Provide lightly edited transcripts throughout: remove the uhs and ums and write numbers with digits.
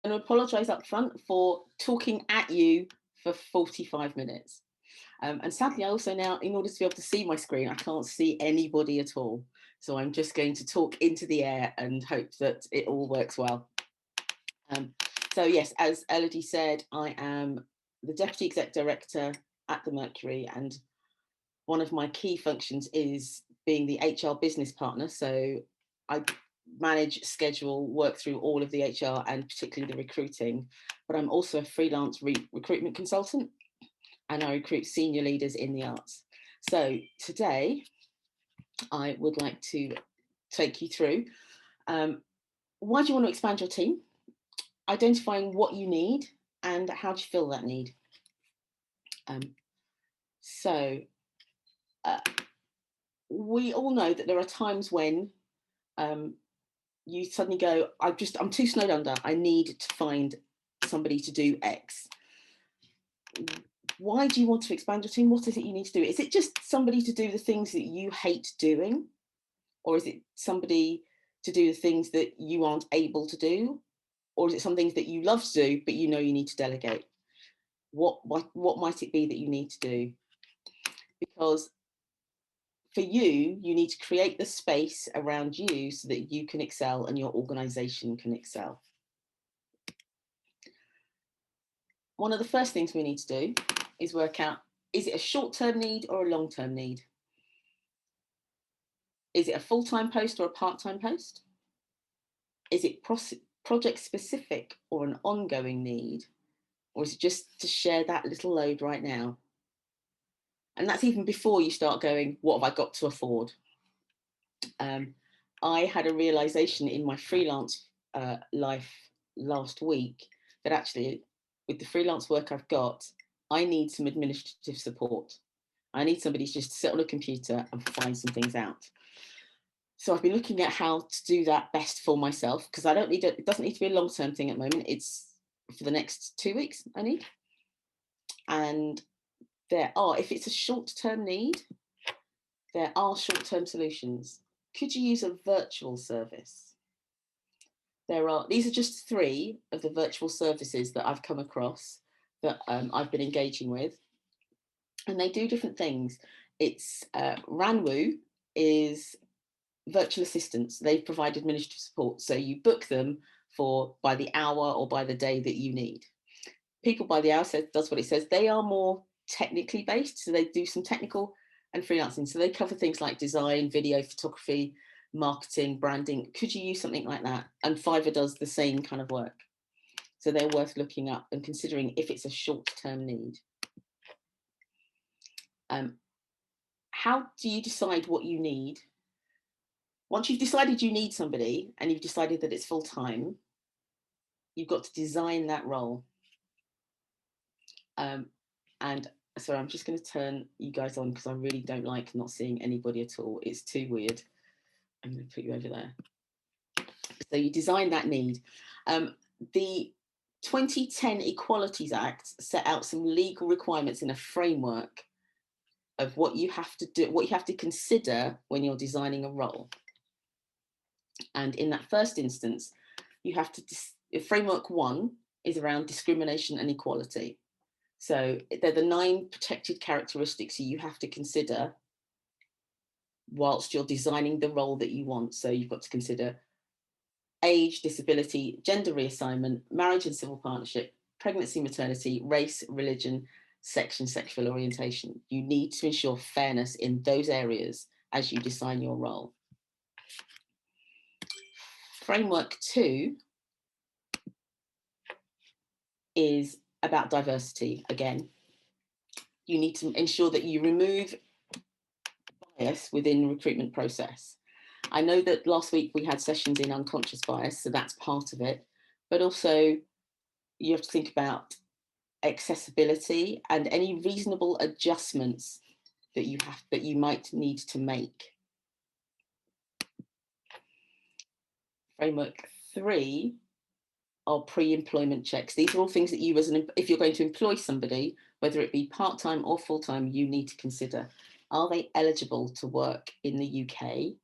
going to apologise up front for talking at you for 45 minutes. And sadly, I also now, in order to be able to see my screen, I can't see anybody at all. So I'm just going to talk into the air and hope that it all works well. So yes, as Elodie said, I am the Deputy Exec Director at the Mercury, and one of my key functions is being the HR business partner. So I manage, schedule, work through all of the HR and particularly the recruiting, but I'm also a freelance recruitment consultant, and I recruit senior leaders in the arts. So today I would like to take you through why do you want to expand your team, identifying what you need and how do you fill that need. So we all know that there are times when you suddenly go, I'm too snowed under, I need to find somebody to do X. Why do you want to expand your team? What is it you need to do? Is it just somebody to do the things that you hate doing? Or is it somebody to do the things that you aren't able to do? Or is it some things that you love to do, but you know you need to delegate? What might it be that you need to do? Because for you, you need to create the space around you so that you can excel and your organization can excel. One of the first things we need to do is work out, is it a short-term need or a long-term need? Is it a full-time post or a part-time post? Is it project specific or an ongoing need? Or is it just to share that little load right now? And that's even before you start going, what have I got to afford? I had a realization in my freelance life last week that actually with the freelance work I've got, I need some administrative support. I need somebody to just sit on a computer and find some things out. So I've been looking at how to do that best for myself, because it doesn't need to be a long-term thing at the moment. It's for the next 2 weeks I need. And if it's a short-term need, there are short-term solutions. Could you use a virtual service? These are just 3 of the virtual services that I've come across that I've been engaging with, and they do different things. It's Ranwoo is virtual assistants. They provide administrative support, so you book them by the hour or by the day that you need. People by the Hour does what it says. They are more technically based, so they do some technical and freelancing. So they cover things like design, video, photography, marketing, branding. Could you use something like that? And Fiverr does the same kind of work. So they're worth looking up and considering if it's a short-term need. How do you decide what you need? Once you've decided you need somebody and you've decided that it's full-time, you've got to design that role. And sorry, I'm just going to turn you guys on because I really don't like not seeing anybody at all. It's too weird. I'm going to put you over there. So you design that need. The 2010 Equalities Act set out some legal requirements in a framework of what you have to do, what you have to consider when you're designing a role. And in that first instance, you have to, framework 1 is around discrimination and equality. So they're the 9 protected characteristics you have to consider whilst you're designing the role that you want. So you've got to consider age, disability, gender reassignment, marriage and civil partnership, pregnancy, maternity, race, religion, sex and sexual orientation. You need to ensure fairness in those areas as you design your role. Framework 2 is about diversity. Again, you need to ensure that you remove bias within the recruitment process. I know that last week we had sessions in unconscious bias, so that's part of it, but also you have to think about accessibility and any reasonable adjustments that you might need to make. Framework 3 are pre-employment checks. These are all things that you, if you're going to employ somebody, whether it be part-time or full-time, you need to consider. Are they eligible to work in the UK?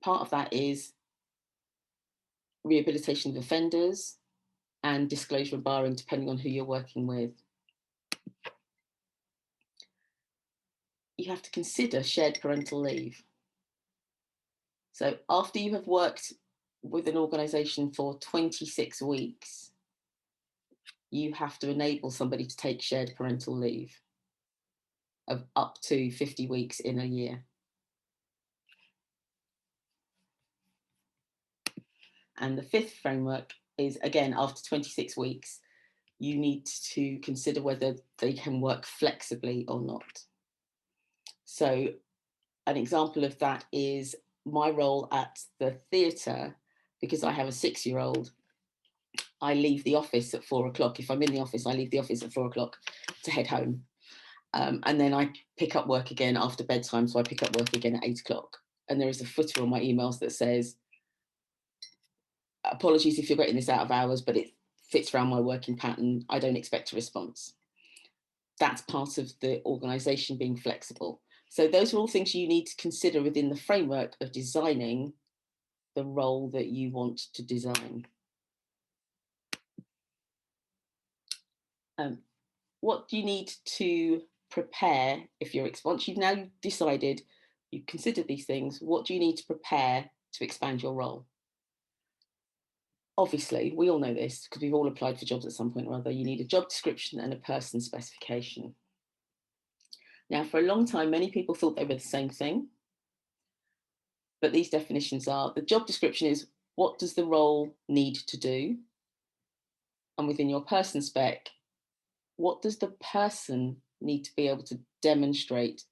Part of that is rehabilitation of offenders, and disclosure and barring, depending on who you're working with. You have to consider shared parental leave. So after you have worked with an organisation for 26 weeks, you have to enable somebody to take shared parental leave of up to 50 weeks in a year. And the fifth framework is, again, after 26 weeks, you need to consider whether they can work flexibly or not. So an example of that is my role at the theatre. Because I have a 6-year-old, I leave the office at 4 o'clock. If I'm in the office, I leave the office at 4 o'clock to head home. And then I pick up work again after bedtime. So I pick up work again at 8 o'clock. And there is a footer on my emails that says, apologies if you're getting this out of hours, but it fits around my working pattern. I don't expect a response. That's part of the organisation being flexible. So those are all things you need to consider within the framework of designing the role that you want to design. What do you need to prepare if you're, once you've now decided, you've considered these things, what do you need to prepare to expand your role? Obviously, we all know this because we've all applied for jobs at some point or other. You need a job description and a person specification. Now, for a long time, many people thought they were the same thing. But these definitions are, the job description is, what does the role need to do? And within your person spec, what does the person need to be able to demonstrate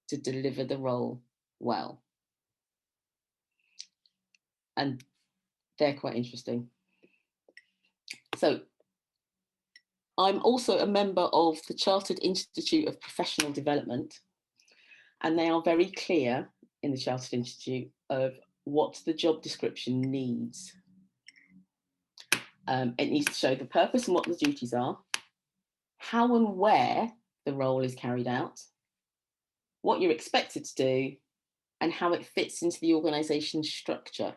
to deliver the role well? And they're quite interesting. So I'm also a member of the Chartered Institute of Professional Development, and they are very clear in the Chartered Institute of what the job description needs. It needs to show the purpose and what the duties are, how and where the role is carried out, what you're expected to do, and how it fits into the organisation's structure.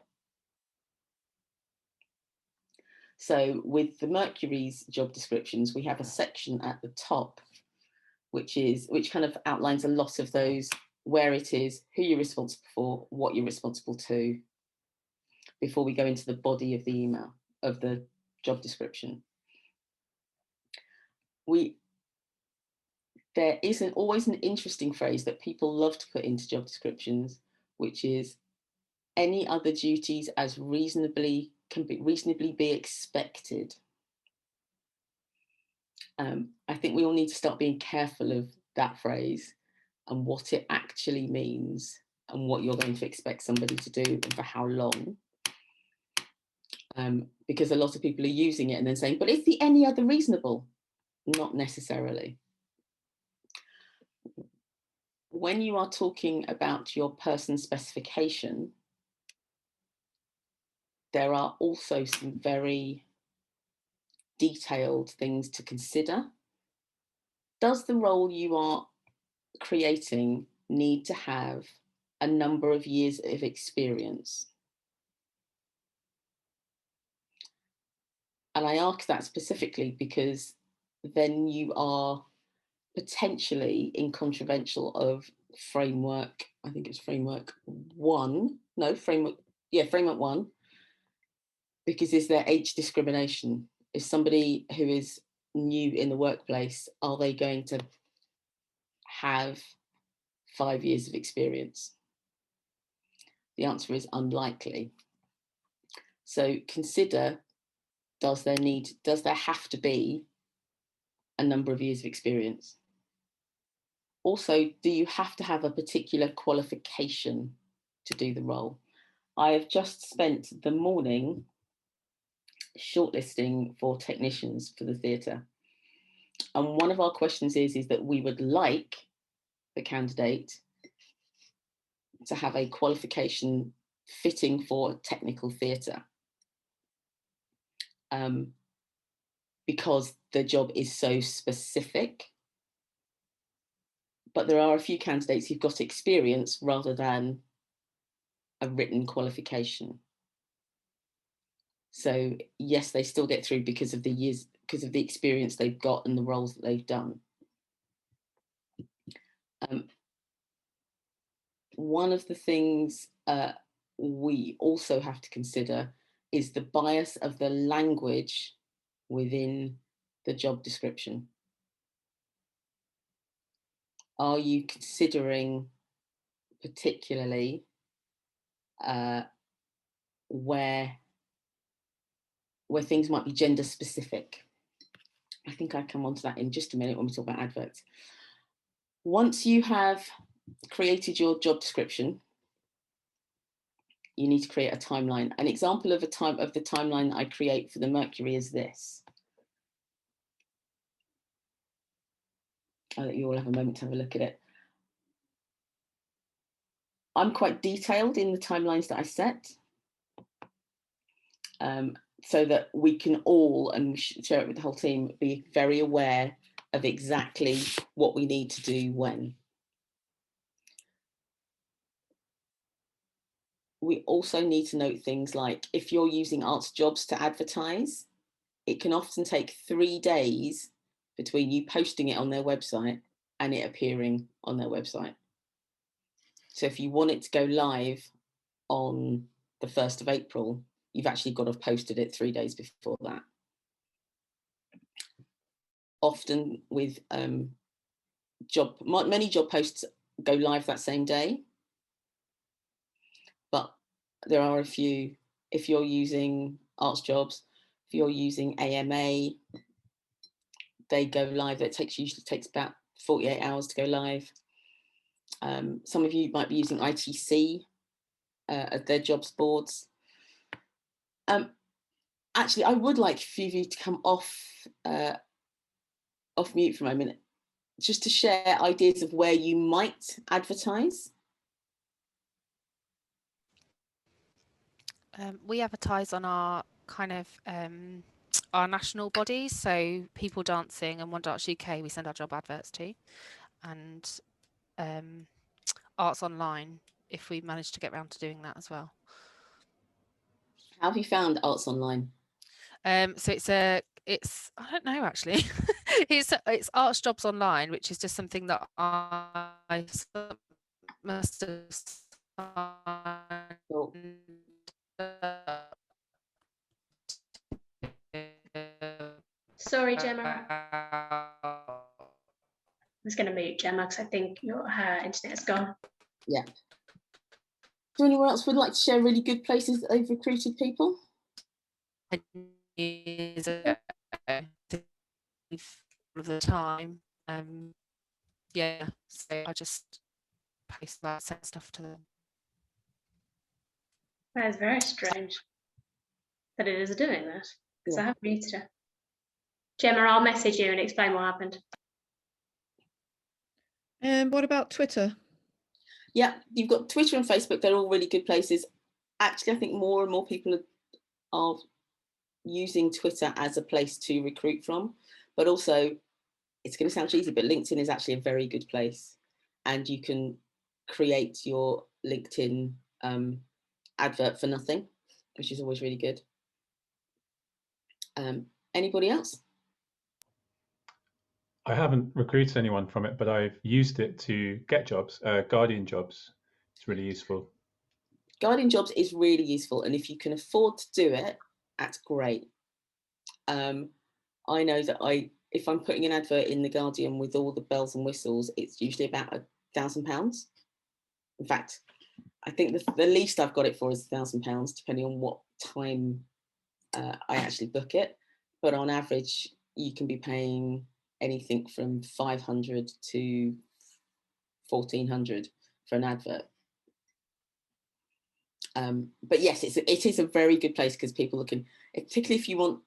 So with the Mercury's job descriptions, we have a section at the top, which kind of outlines a lot of those, where it is, who you're responsible for, what you're responsible to, before we go into the body of the email, of the job description. There is always an interesting phrase that people love to put into job descriptions, which is any other duties as reasonably be expected. I think we all need to start being careful of that phrase and what it actually means and what you're going to expect somebody to do and for how long. Because a lot of people are using it and then saying, but is the any other reasonable? Not necessarily. When you are talking about your person specification, there are also some very detailed things to consider. Does the role you are creating need to have a number of years of experience? And I ask that specifically because then you are potentially in contravention of framework, I think it's framework 1, framework 1, because is there age discrimination? Is somebody who is new in the workplace, are they going to have 5 years of experience? The answer is unlikely. So consider, does there have to be a number of years of experience? Also, do you have to have a particular qualification to do the role? I have just spent the morning shortlisting for technicians for the theatre. And one of our questions is that we would like the candidate to have a qualification fitting for technical theatre. Because the job is so specific. But there are a few candidates who've got experience rather than a written qualification. So yes, they still get through because of the years, because of the experience they've got and the roles that they've done. One of the things we also have to consider is the bias of the language within the job description. Are you considering particularly where things might be gender specific? I think I come on to that in just a minute when we talk about adverts. Once you have created your job description, you need to create a timeline. An example of the timeline I create for the Mercury is this. I'll let you all have a moment to have a look at it. I'm quite detailed in the timelines that I set, so that we can all, and we share it with the whole team, be very aware of exactly what we need to do when. We also need to note things like, if you're using Arts Jobs to advertise, it can often take 3 days between you posting it on their website and it appearing on their website. So if you want it to go live on the 1st of April, you've actually got to have posted it 3 days before that. Often with many job posts go live that same day, but there are a few, if you're using Arts Jobs, if you're using AMA, they go live. It usually takes about 48 hours to go live. Some of you might be using ITC at their jobs boards. Actually, I would like for you to come off mute for a moment, just to share ideas of where you might advertise. We advertise on our kind of our national bodies, so People Dancing and One Dance UK we send our job adverts to, and Arts Online if we manage to get around to doing that as well. How have you found Arts Online? So it's I don't know actually. it's Arts Jobs Online, which is just something that I must have signed Oh. Sorry, Gemma. I'm just going to mute Gemma because I think her internet's gone. Yeah. Do anyone else would like to share really good places that they've recruited people? Years ago, all of the time. Yeah, so I just post that, send stuff to them. That is very strange that it is doing that, because I have muted her. Gemma, I'll message you and explain what happened. What about Twitter? Yeah, you've got Twitter and Facebook. They're all really good places. Actually, I think more and more people are using Twitter as a place to recruit from, but also, it's going to sound cheesy, but LinkedIn is actually a very good place, and you can create your LinkedIn advert for nothing, which is always really good. Anybody else? I haven't recruited anyone from it, but I've used it to get jobs. Guardian Jobs. It's really useful. Guardian Jobs is really useful, and if you can afford to do it, that's great. I know that if I'm putting an advert in the Guardian with all the bells and whistles, it's usually about £1,000. In fact, I think the least I've got it for is £1,000, depending on what time I actually book it. But on average, you can be paying anything from 500 to 1,400 for an advert. But yes, it is a very good place because people can, particularly if you want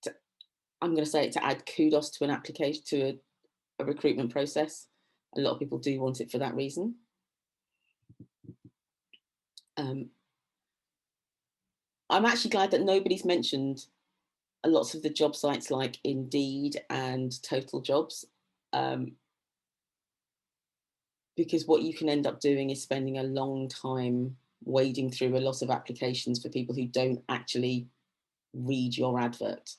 to, I'm going to say it, to add kudos to an application, to a recruitment process. A lot of people do want it for that reason. I'm actually glad that nobody's mentioned lots of the job sites like Indeed and Total Jobs, because what you can end up doing is spending a long time wading through a lot of applications for people who don't actually read your advert.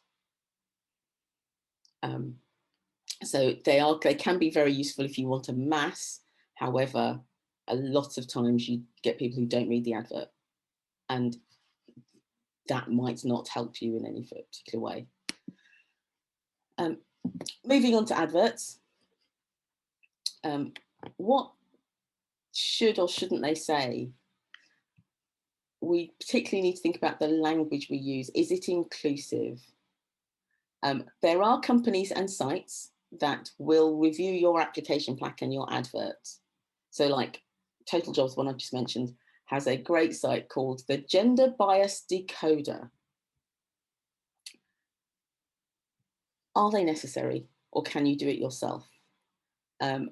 So they can be very useful if you want a mass. However, a lot of times you get people who don't read the advert, and that might not help you in any particular way. Moving on to adverts. What should or shouldn't they say? We particularly need to think about the language we use. Is it inclusive? There are companies and sites that will review your application pack and your advert. So like Total Jobs, one I just mentioned, has a great site called the Gender Bias Decoder. Are they necessary, or can you do it yourself? And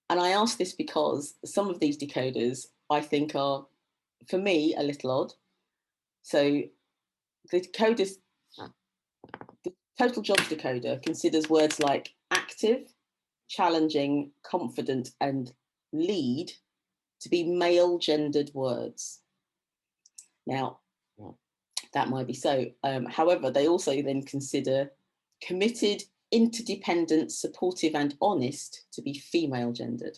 I ask this because some of these decoders I think are, for me, a little odd. So the decoders, the Total Jobs decoder considers words like active, challenging, confident, and lead to be male gendered words. Now, that might be so. However, they also then consider committed, interdependent, supportive, and honest to be female gendered.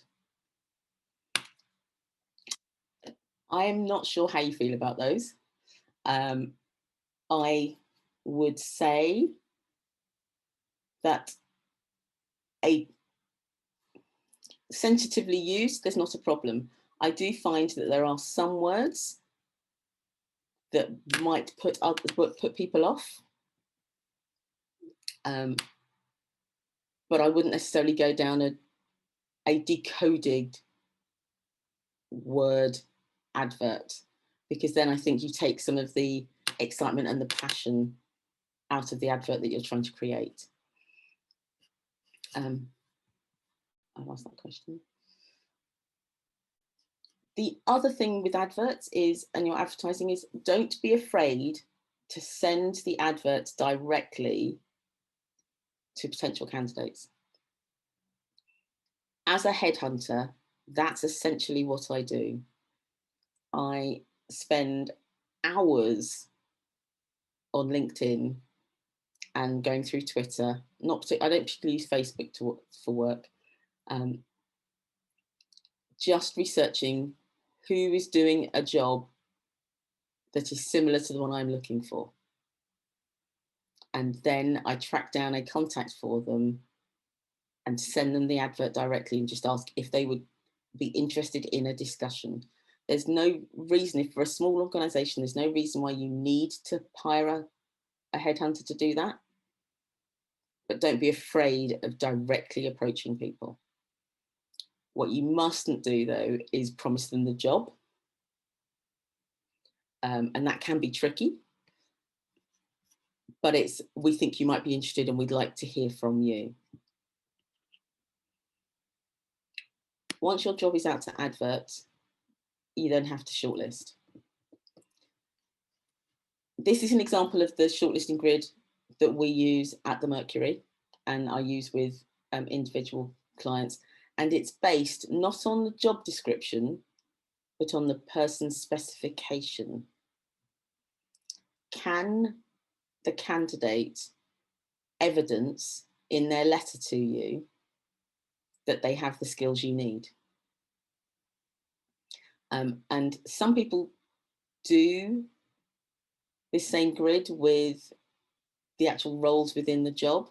I am not sure how you feel about those. I would say that sensitively used, there's not a problem. I do find that there are some words that might put people off. But I wouldn't necessarily go down a decoded word advert, because then I think you take some of the excitement and the passion out of the advert that you're trying to create. I lost that question. The other thing with adverts is, and your advertising is, don't be afraid to send the advert directly to potential candidates. As a headhunter, that's essentially what I do. I spend hours on LinkedIn and going through Twitter. I don't particularly use Facebook for work. Just researching who is doing a job that is similar to the one I'm looking for. And then I track down a contact for them and send them the advert directly and just ask if they would be interested in a discussion. There's no reason, if for a small organization, there's no reason why you need to hire a headhunter to do that. But don't be afraid of directly approaching people. What you mustn't do, though, is promise them the job. And that can be tricky. But we think you might be interested and we'd like to hear from you. Once your job is out to advert, you then have to shortlist. This is an example of the shortlisting grid that we use at the Mercury and I use with individual clients. And it's based not on the job description, but on the person's specification. Can the candidate evidence in their letter to you that they have the skills you need? And some people do this same grid with the actual roles within the job.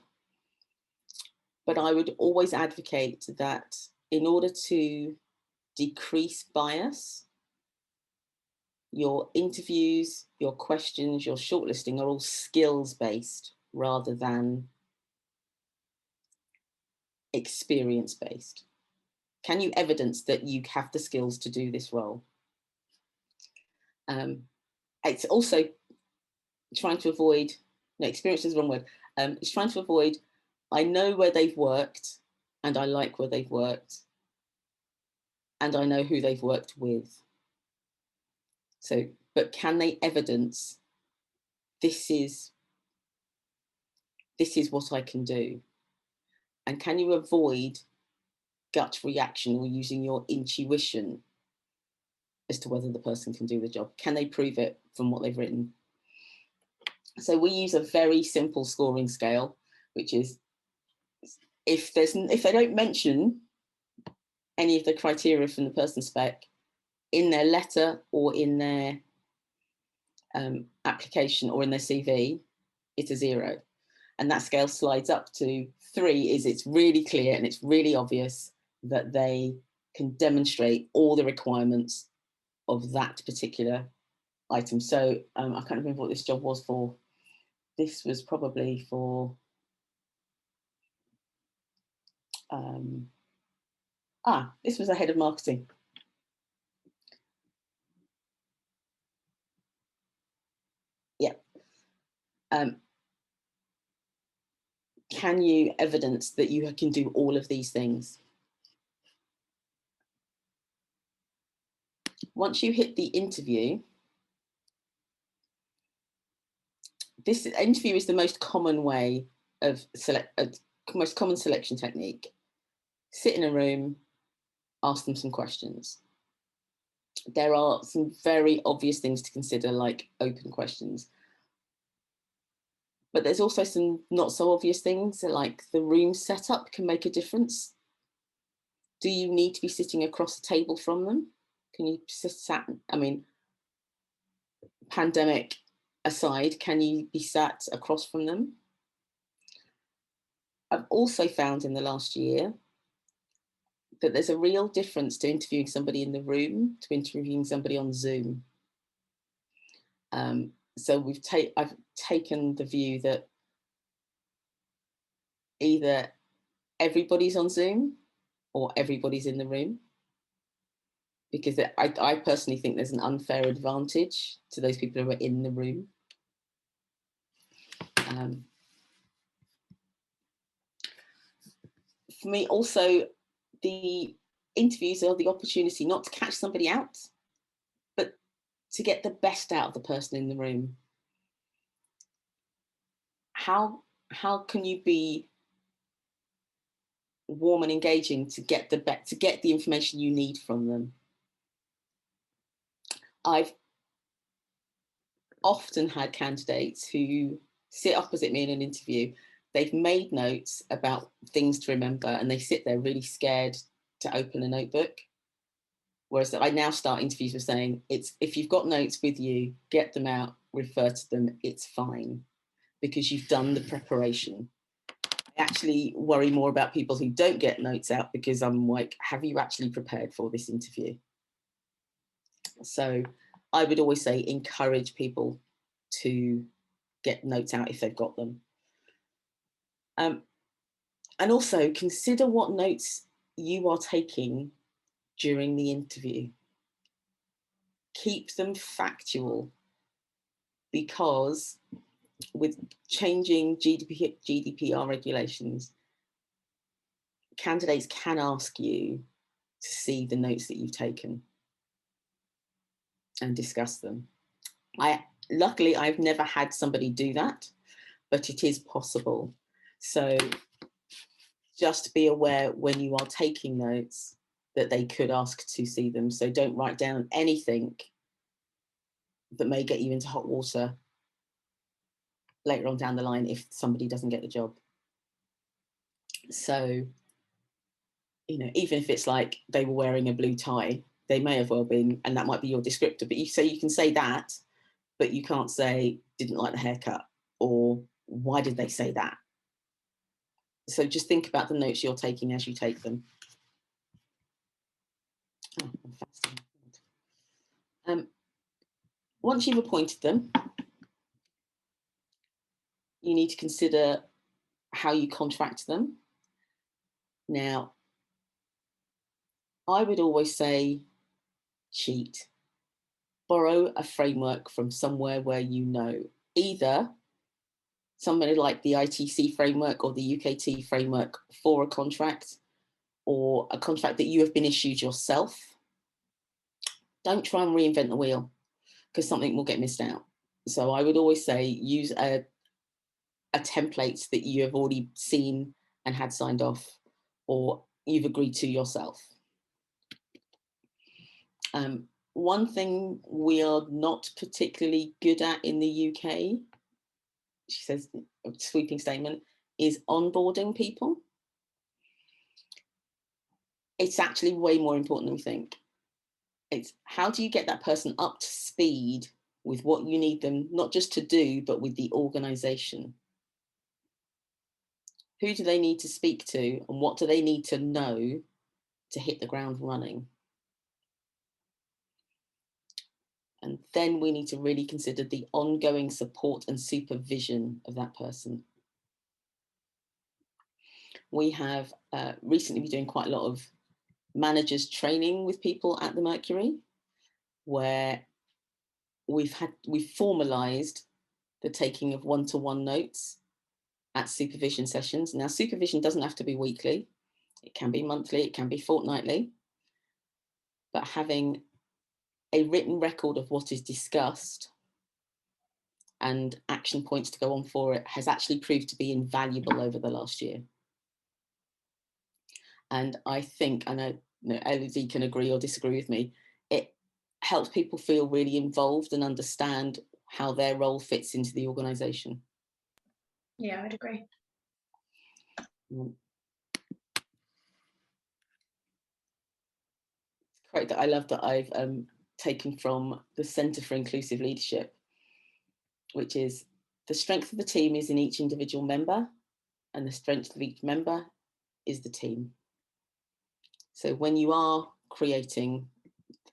But I would always advocate that in order to decrease bias, your interviews, your questions, your shortlisting are all skills-based rather than experience-based. Can you evidence that you have the skills to do this role? It's also trying to avoid, no, experience is the wrong word. It's trying to avoid, I know where they've worked and I like where they've worked and I know who they've worked with. So, but can they evidence this is what I can do? And can you avoid gut reaction or using your intuition as to whether the person can do the job? Can they prove it from what they've written? So we use a very simple scoring scale, which is if they don't mention any of the criteria from the person spec in their letter or in their application or in their CV, it's a 0. And that scale slides up to 3 is it's really clear and it's really obvious that they can demonstrate all the requirements of that particular item. So I can't remember what this job was for. This was probably for this was a head of marketing. Yeah. Can you evidence that you can do all of these things? Once you hit the interview, this interview is the most common way of most common selection technique. Sit in a room, ask them some questions. There are some very obvious things to consider, like open questions. But there's also some not so obvious things, like the room setup can make a difference. Do you need to be sitting across the table from them? Can you sat? I mean, pandemic aside, can you be sat across from them? I've also found in the last year that there's a real difference to interviewing somebody in the room to interviewing somebody on Zoom. So I've taken the view that either everybody's on Zoom or everybody's in the room, because I personally think there's an unfair advantage to those people who are in the room. For me, also, the interviews are the opportunity not to catch somebody out, but to get the best out of the person in the room. How can you be warm and engaging to get the information you need from them? I've often had candidates who sit opposite me in an interview. They've made notes about things to remember and they sit there really scared to open a notebook. Whereas I now start interviews with saying, if you've got notes with you, get them out, refer to them, it's fine, because you've done the preparation. I actually worry more about people who don't get notes out, because I'm like, have you actually prepared for this interview? So I would always say encourage people to get notes out if they've got them. And also consider what notes you are taking during the interview. Keep them factual, because with changing GDPR regulations, candidates can ask you to see the notes that you've taken and discuss them. Luckily, I've never had somebody do that, but it is possible. So just be aware when you are taking notes that they could ask to see them. So don't write down anything that may get you into hot water later on down the line if somebody doesn't get the job. So, even if it's like they were wearing a blue tie, they may have well been, and that might be your descriptor, but you can say that, but you can't say didn't like the haircut, or why did they say that? So just think about the notes you're taking as you take them. Once you've appointed them, you need to consider how you contract them. Now, I would always say cheat. Borrow a framework from somewhere where you know, either somebody like the ITC framework or the UKT framework for a contract, or a contract that you have been issued yourself. Don't try and reinvent the wheel, because something will get missed out. So I would always say use a template that you have already seen and had signed off, or you've agreed to yourself. One thing we are not particularly good at in the UK she says, a sweeping statement, is onboarding people. It's actually way more important than we think. It's how do you get that person up to speed with what you need them, not just to do, but with the organisation. Who do they need to speak to, and what do they need to know to hit the ground running? And then we need to really consider the ongoing support and supervision of that person. We have recently been doing quite a lot of managers training with people at the Mercury, where we've formalised the taking of one-to-one notes at supervision sessions. Now, supervision doesn't have to be weekly. It can be monthly, it can be fortnightly. But having a written record of what is discussed and action points to go on for it has actually proved to be invaluable over the last year. And I think, I know Elodie can agree or disagree with me, it helps people feel really involved and understand how their role fits into the organisation. Yeah, I'd agree. It's great that I love that I've taken from the Centre for Inclusive Leadership, which is the strength of the team is in each individual member, and the strength of each member is the team. So when you are creating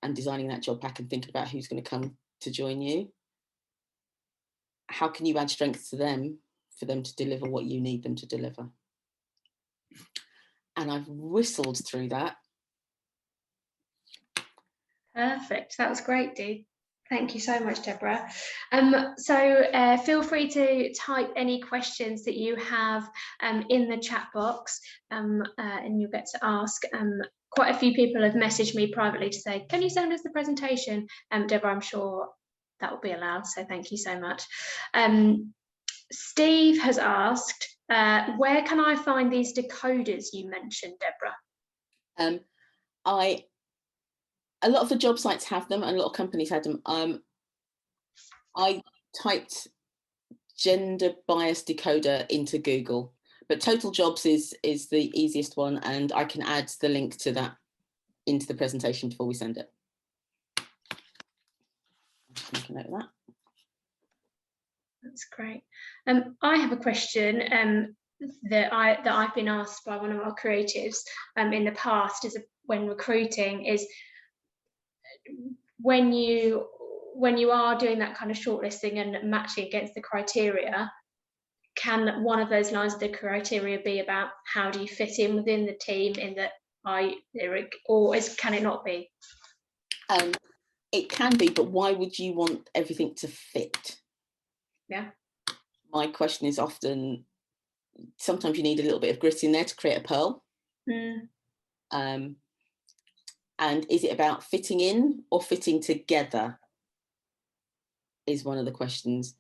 and designing that job pack and thinking about who's going to come to join you, how can you add strength to them for them to deliver what you need them to deliver? And I've whistled through that. Perfect. That was great, Dee. Thank you so much, Deborah. So feel free to type any questions that you have in the chat box, and you'll get to ask. Quite a few people have messaged me privately to say, can you send us the presentation? Deborah, I'm sure that will be allowed, so thank you so much. Steve has asked, where can I find these decoders you mentioned, Deborah? A lot of the job sites have them, and a lot of companies have them. I typed gender bias decoder into Google, but Total Jobs is the easiest one, and I can add the link to that into the presentation before we send it. Just make a note of that. That's great. I have a question that I've been asked by one of our creatives in the past when recruiting is when you are doing that kind of shortlisting and matching against the criteria, can one of those lines of the criteria be about how do you fit in within the team in that can it not be? It can be, but why would you want everything to fit? Yeah. My question is often, sometimes you need a little bit of grit in there to create a pearl. And is it about fitting in or fitting together is one of the questions.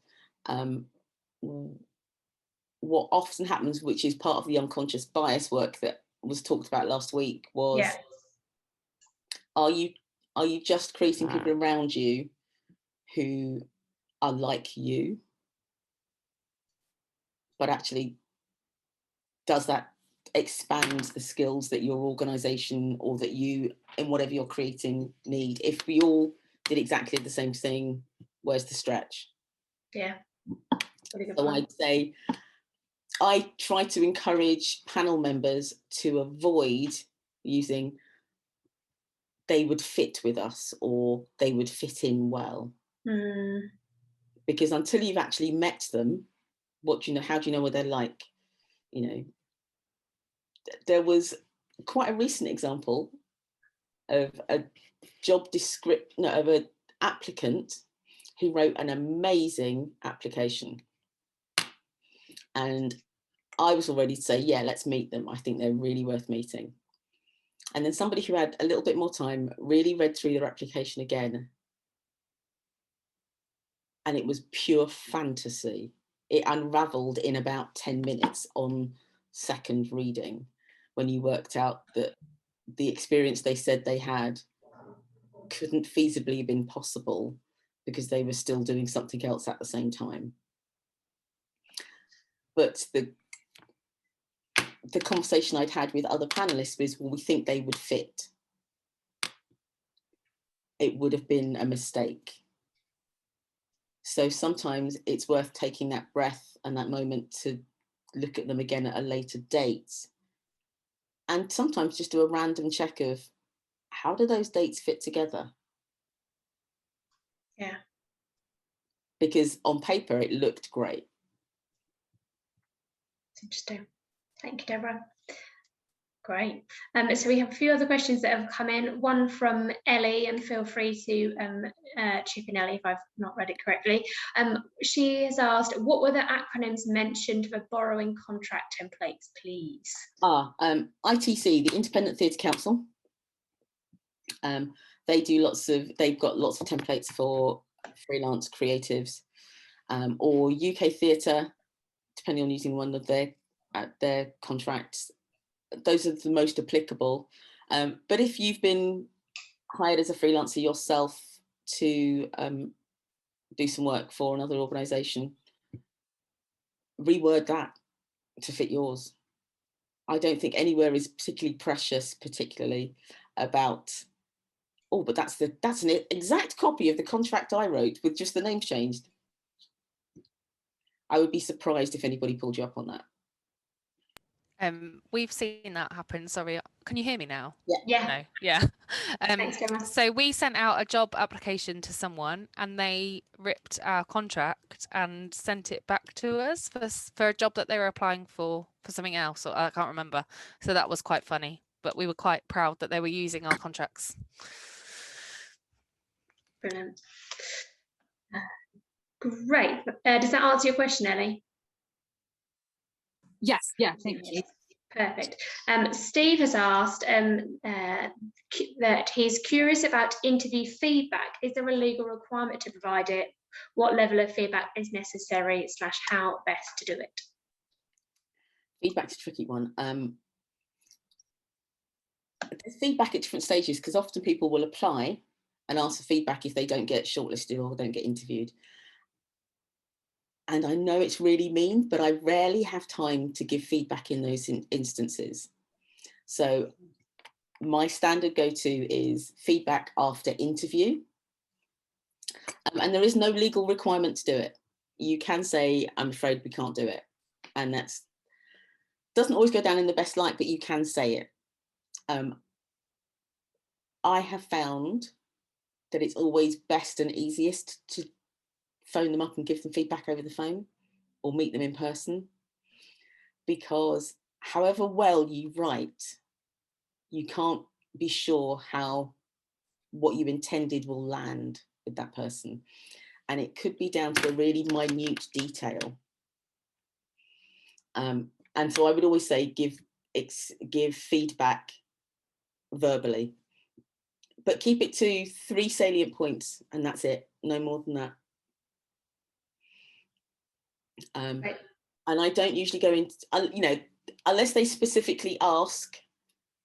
What often happens, which is part of the unconscious bias work that was talked about last week, was are you just creating people around you who are like you, but actually does that expand the skills that your organisation or that you, in whatever you're creating, need? If we all did exactly the same thing, where's the stretch? Yeah. So I'd say I try to encourage panel members to avoid using they would fit with us or they would fit in well. Because until you've actually met them, what do you know? How do you know what they're like? You know, there was quite a recent example of a job description of an applicant who wrote an amazing application, and I was all ready to say, yeah, let's meet them. I think they're really worth meeting. And then somebody who had a little bit more time really read through their application again, and it was pure fantasy. It unravelled in about 10 minutes on second reading, when you worked out that the experience they said they had couldn't feasibly have been possible because they were still doing something else at the same time. but the conversation I'd had with other panelists was, well, we think they would fit. It would have been a mistake. So sometimes it's worth taking that breath and that moment to look at them again at a later date. And sometimes just do a random check of, how do those dates fit together? Yeah. Because on paper, it looked great. It's interesting. Thank you, Deborah. Great. So we have a few other questions that have come in. One from Ellie, and feel free to chip in, Ellie, if I've not read it correctly. She has asked, what were the acronyms mentioned for borrowing contract templates, please? ITC, the Independent Theatre Council. They've got lots of templates for freelance creatives, or UK Theatre, depending on using one of their contracts. Those are the most applicable. But if you've been hired as a freelancer yourself to do some work for another organisation, reword that to fit yours. I don't think anywhere is particularly precious, about, oh, but that's an exact copy of the contract I wrote with just the name changed. I would be surprised if anybody pulled you up on that. We've seen that happen. Sorry, can you hear me now? Yeah. No. Yeah. Thanks, Gemma. So we sent out a job application to someone, and they ripped our contract and sent it back to us for a job that they were applying for something else, or I can't remember. So that was quite funny, but we were quite proud that they were using our contracts. Brilliant. Great. Does that answer your question, Ellie? Yes, yeah, thank you. Perfect. Steve has asked that he's curious about interview feedback. Is there a legal requirement to provide it? What level of feedback is necessary / how best to do it? Feedback's a tricky one. Feedback at different stages, because often people will apply and ask for feedback if they don't get shortlisted or don't get interviewed. And I know it's really mean, but I rarely have time to give feedback in those instances. So my standard go-to is feedback after interview. And there is no legal requirement to do it. You can say, I'm afraid we can't do it. And that's doesn't always go down in the best light, but you can say it. I have found that it's always best and easiest to phone them up and give them feedback over the phone or meet them in person, because however well you write, you can't be sure how what you intended will land with that person. And it could be down to a really minute detail. And so I would always say give feedback verbally, but keep it to 3 salient points, and that's it, no more than that. Right. And I don't usually go into, unless they specifically ask,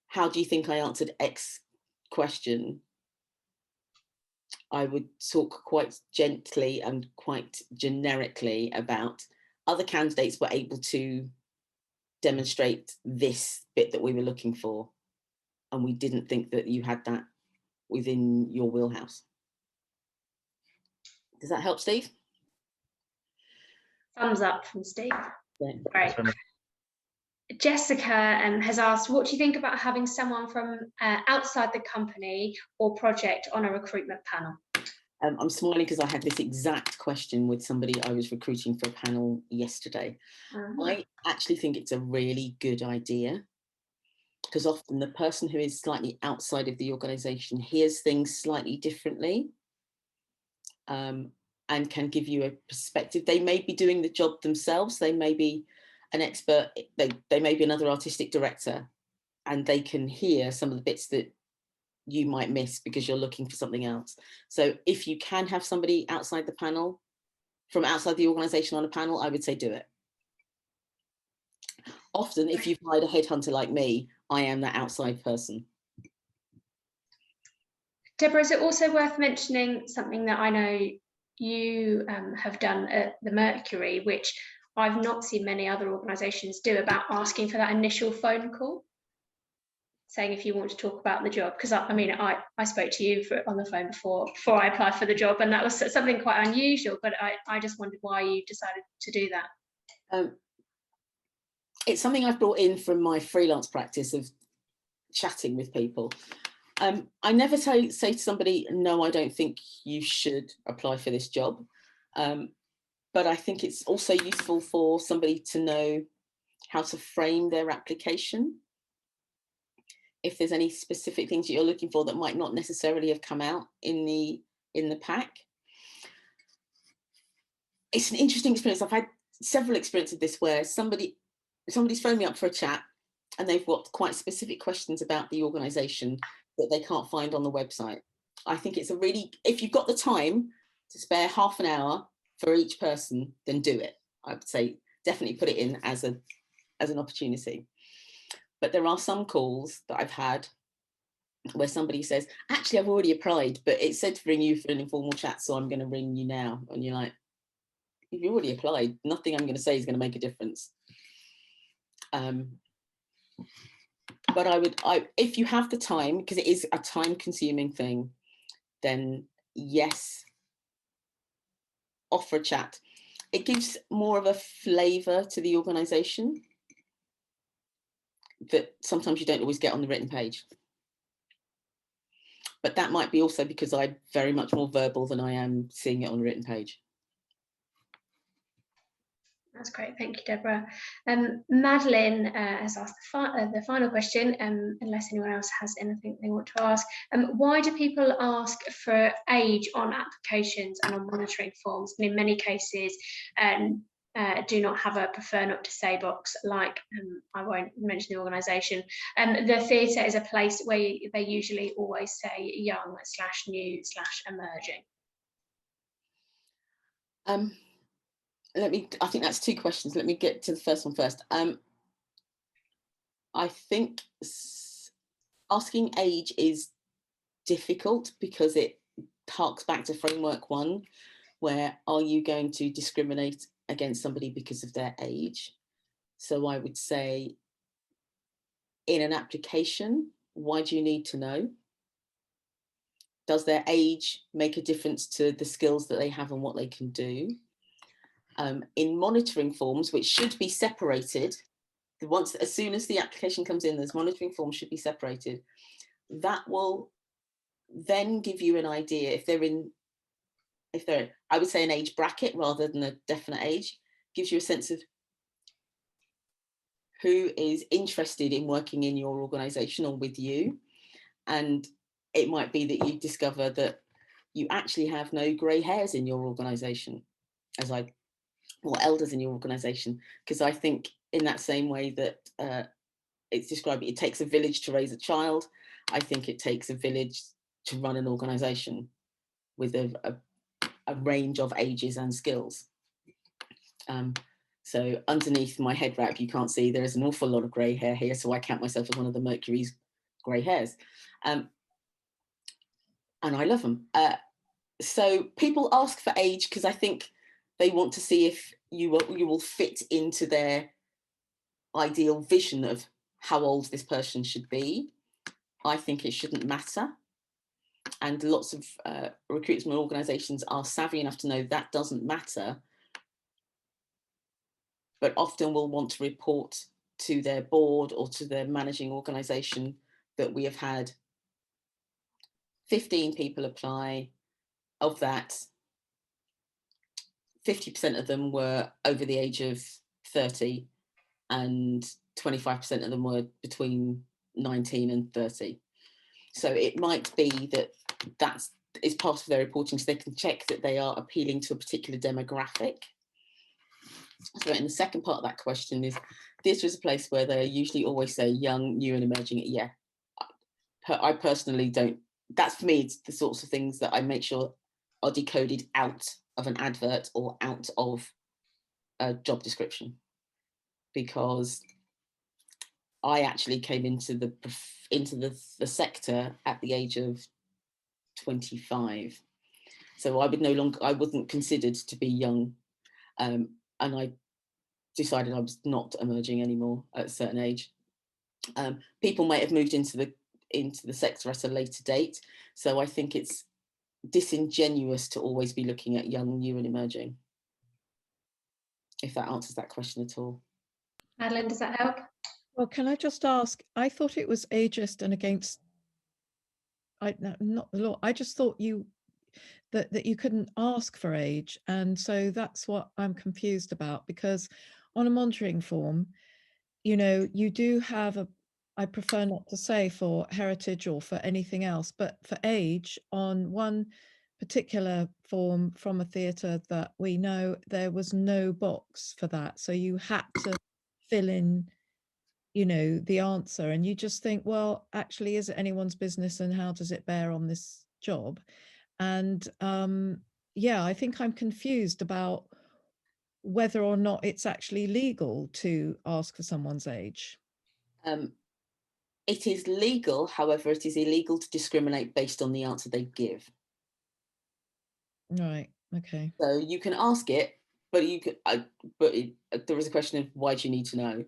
how do you think I answered X question? I would talk quite gently and quite generically about other candidates were able to demonstrate this bit that we were looking for, and we didn't think that you had that within your wheelhouse. Does that help, Steve? Thumbs up from Steve. Yeah. Great. Jessica has asked, what do you think about having someone from outside the company or project on a recruitment panel? I'm smiling because I had this exact question with somebody I was recruiting for a panel yesterday. I actually think it's a really good idea, because often the person who is slightly outside of the organisation hears things slightly differently, and can give you a perspective. They may be doing the job themselves. They may be an expert. They may be another artistic director, and they can hear some of the bits that you might miss because you're looking for something else. So if you can have somebody outside the panel, from outside the organisation on a panel, I would say do it. Often, if you've hired a headhunter like me, I am that outside person. Deborah, is it also worth mentioning something that I know you have done at the Mercury, which I've not seen many other organisations do, about asking for that initial phone call, saying if you want to talk about the job. Because I mean, I spoke to you on the phone before I applied for the job, and that was something quite unusual, but I just wondered why you decided to do that. It's something I've brought in from my freelance practice of chatting with people. I never say to somebody, no, I don't think you should apply for this job. But I think it's also useful for somebody to know how to frame their application. If there's any specific things that you're looking for that might not necessarily have come out in the pack. It's an interesting experience. I've had several experiences of this where somebody's phoned me up for a chat and they've got quite specific questions about the organisation that they can't find on the website. I think it's if you've got the time to spare half an hour for each person, then do it. I would say definitely put it in as an opportunity. But there are some calls that I've had where somebody says, actually, I've already applied, but it said to ring you for an informal chat, so I'm going to ring you now. And you're like, if you already applied, nothing I'm going to say is going to make a difference. But if you have the time, because it is a time-consuming thing, then yes, offer a chat. It gives more of a flavour to the organisation that sometimes you don't always get on the written page. But that might be also because I'm very much more verbal than I am seeing it on a written page. That's great, thank you, Deborah. Madeline has asked the final question, unless anyone else has anything they want to ask. Why do people ask for age on applications and on monitoring forms, and in many cases do not have a prefer not to say box, like, I won't mention the organisation. The theatre is a place where they usually always say young / new / emerging. I think that's two questions. Let me get to the first one first. I think asking age is difficult because it harks back to framework 1, where are you going to discriminate against somebody because of their age? So I would say in an application, why do you need to know? Does their age make a difference to the skills that they have and what they can do? In monitoring forms, which should be separated, as soon as the application comes in, those monitoring forms should be separated. That will then give you an idea if they're, I would say, an age bracket rather than a definite age, gives you a sense of who is interested in working in your organisation or with you. And it might be that you discover that you actually have no grey hairs in your organisation, or elders in your organisation, because I think in that same way that it's described, it takes a village to raise a child, I think it takes a village to run an organisation with a range of ages and skills. So underneath my head wrap, you can't see there is an awful lot of grey hair here, so I count myself as one of the Mercury's grey hairs. And I love them. So people ask for age because I think they want to see if you will fit into their ideal vision of how old this person should be. I think it shouldn't matter. And lots of recruitment organisations are savvy enough to know that doesn't matter, but often will want to report to their board or to their managing organisation that we have had 15 people apply. Of that, 50% of them were over the age of 30 and 25% of them were between 19 and 30. So it might be that is part of their reporting, so they can check that they are appealing to a particular demographic. So in the second part of that question is, this was a place where they usually always say young, new and emerging. Yeah, I personally don't. That's for me, it's the sorts of things that I make sure are decoded out of an advert or out of a job description, because I actually came into the sector at the age of 25, so I wasn't considered to be young, and decided I was not emerging anymore at a certain age. People might have moved into the sector at a later date, so I think it's disingenuous to always be looking at young, new and emerging, if that answers that question at all. Madeline, does that help? Well, can I just ask, I thought it was ageist and against, not the law. I just thought that you couldn't ask for age. And so that's what I'm confused about, because on a monitoring form, you know, you do have I prefer not to say for heritage or for anything else, but for age, on one particular form from a theatre that we know, there was no box for that. So you had to fill in, you know, the answer, and you just think, well, actually, is it anyone's business and how does it bear on this job? And yeah, I think I'm confused about whether or not it's actually legal to ask for someone's age. It is legal, however, it is illegal to discriminate based on the answer they give. Right. Okay. So you can ask it, but there is a question of why do you need to know?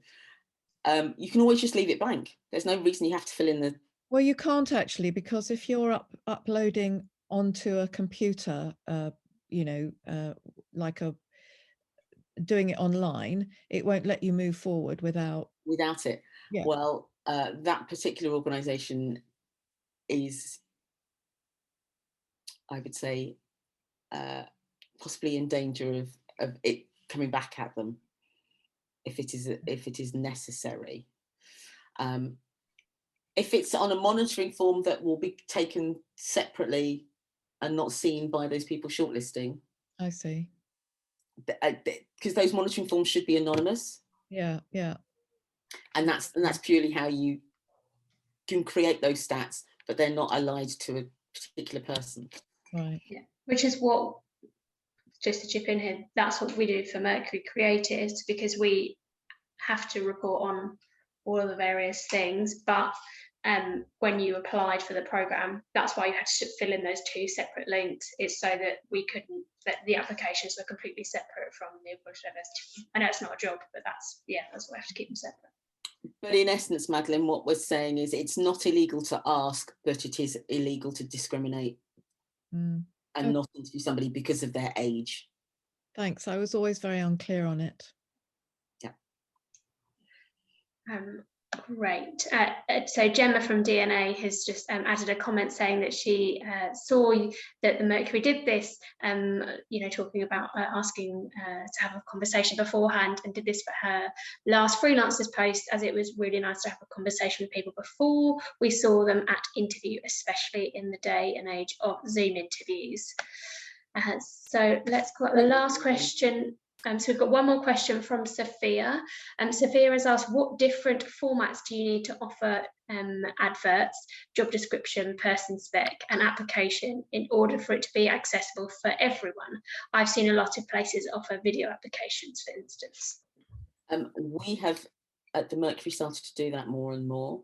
You can always just leave it blank. There's no reason you have to fill in the. Well, you can't actually, because if you're uploading onto a computer, you know, like doing it online, it won't let you move forward without It. Yeah. Well, that particular organisation is, I would say, possibly in danger of it coming back at them if it is necessary. If it's on a monitoring form that will be taken separately and not seen by those people shortlisting. I see. Because those monitoring forms should be anonymous. Yeah, yeah. And that's purely how you can create those stats, but they're not allied to a particular person. Right. Yeah, which is what, just to chip in here, that's what we do for Mercury Creatives, because we have to report on all of the various things. But when you applied for the program, that's why you had to fill in those two separate links. It's so that the applications were completely separate from the English diversity. I know it's not a job, but that's why we have to keep them separate. But in essence, Madeline, what we're saying is it's not illegal to ask, but it is illegal to discriminate and not interview somebody because of their age. Thanks. I was always very unclear on it. Yeah. Great. So Gemma from DNA has just added a comment saying that she saw that the Mercury did this, you know, talking about asking to have a conversation beforehand, and did this for her last freelancers post, as it was really nice to have a conversation with people before we saw them at interview, especially in the day and age of Zoom interviews. So let's go at the last question. So we've got one more question from Sophia. Sophia has asked, what different formats do you need to offer adverts, job description, person spec and application in order for it to be accessible for everyone? I've seen a lot of places offer video applications, for instance. We have at the Mercury started to do that more and more.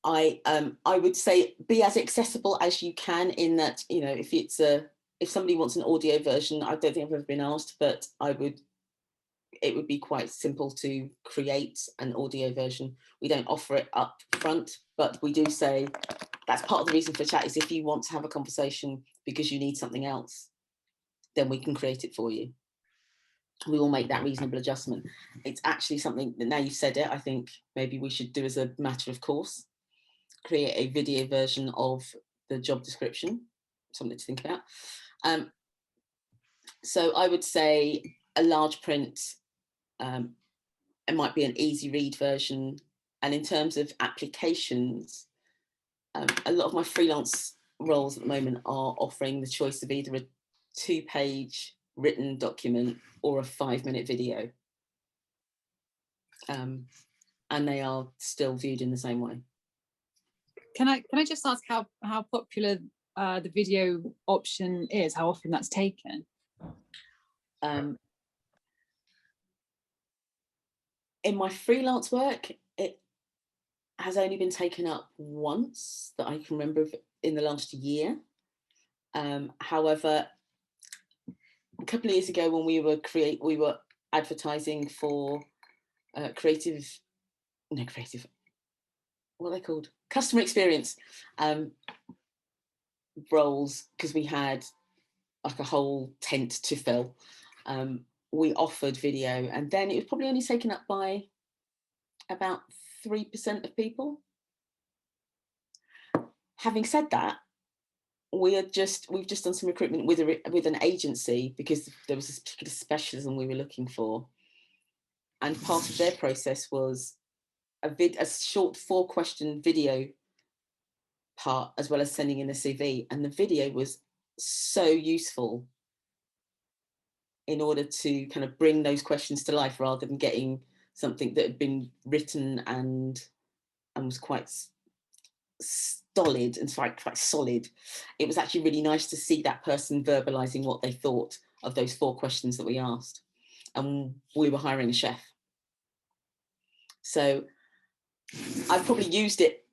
I would say be as accessible as you can, in that, you know, if somebody wants an audio version, I don't think I've ever been asked, but it would be quite simple to create an audio version. We don't offer it up front, but we do say that's part of the reason for chat, is if you want to have a conversation because you need something else, then we can create it for you. We will make that reasonable adjustment. It's actually something that, now you've said it, I think maybe we should do as a matter of course, create a video version of the job description, something to think about. So I would say a large print, it might be an easy read version. And in terms of applications, a lot of my freelance roles at the moment are offering the choice of either a 2-page written document or a 5-minute video. And they are still viewed in the same way. Can I just ask how popular the video option is, how often that's taken? In my freelance work, it has only been taken up once that I can remember in the last year. However, a couple of years ago when we were advertising for what are they called? Customer experience roles, because we had like a whole tent to fill. We offered video, and then it was probably only taken up by about 3% of people. Having said that, we've just done some recruitment with an agency, because there was this particular specialism we were looking for, and part of their process was a short 4-question video part, as well as sending in a CV, and the video was so useful in order to kind of bring those questions to life, rather than getting something that had been written and was quite stolid and quite solid. It was actually really nice to see that person verbalizing what they thought of those 4 questions that we asked. And we were hiring a chef, so I've probably used it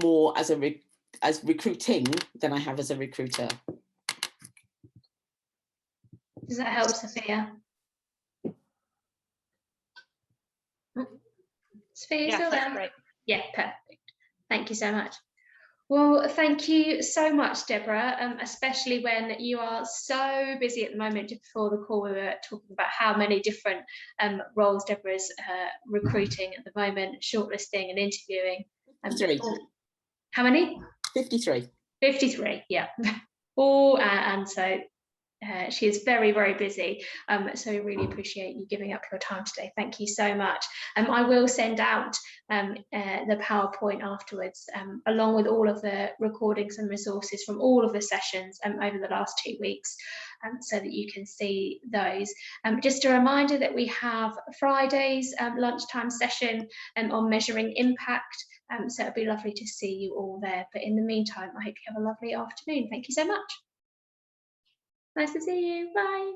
more as recruiting than I have as a recruiter. Does that help, Sophia? Sophia, Yeah, still that's there? great. Yeah, perfect. Thank you so much. Well, thank you so much, Deborah, especially when you are so busy at the moment. Just before the call, we were talking about how many different roles Deborah is recruiting at the moment, shortlisting and interviewing. 53. How many? 53. 53, yeah. Oh, and so she is very, very busy. So we really appreciate you giving up your time today. Thank you so much. I will send out the PowerPoint afterwards, along with all of the recordings and resources from all of the sessions over the last 2 weeks, so that you can see those. Just a reminder that we have Friday's lunchtime session on measuring impact. So it'd be lovely to see you all there. But in the meantime, I hope you have a lovely afternoon. Thank you so much. Nice to see you. Bye.